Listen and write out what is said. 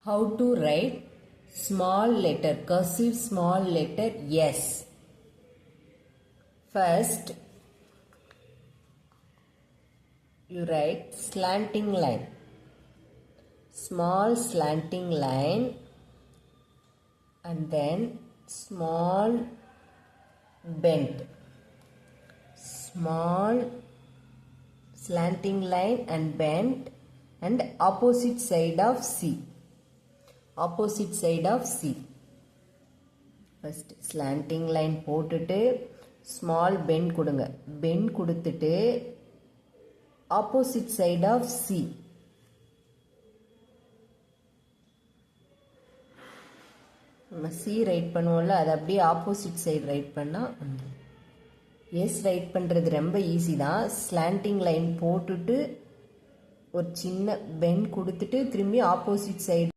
How to write small letter, cursive small letter S. First, you write slanting line, small slanting line, and then small bend, small slanting line and bend, and opposite side of C. Opposite side of C. First slanting line போட்டுட்டு small bend கொடுங்க. Bend கொடுத்துட்டு opposite side of C. நம்ம C right பண்ணுவோம்ல, அது அப்படியே opposite side right பண்ணால் S right பண்ணுறது ரொம்ப ஈஸி தான். ஸ்லாண்டிங் லைன் போட்டுட்டு ஒரு சின்ன பெண்ட் கொடுத்துட்டு திரும்பி ஆப்போசிட் சைடு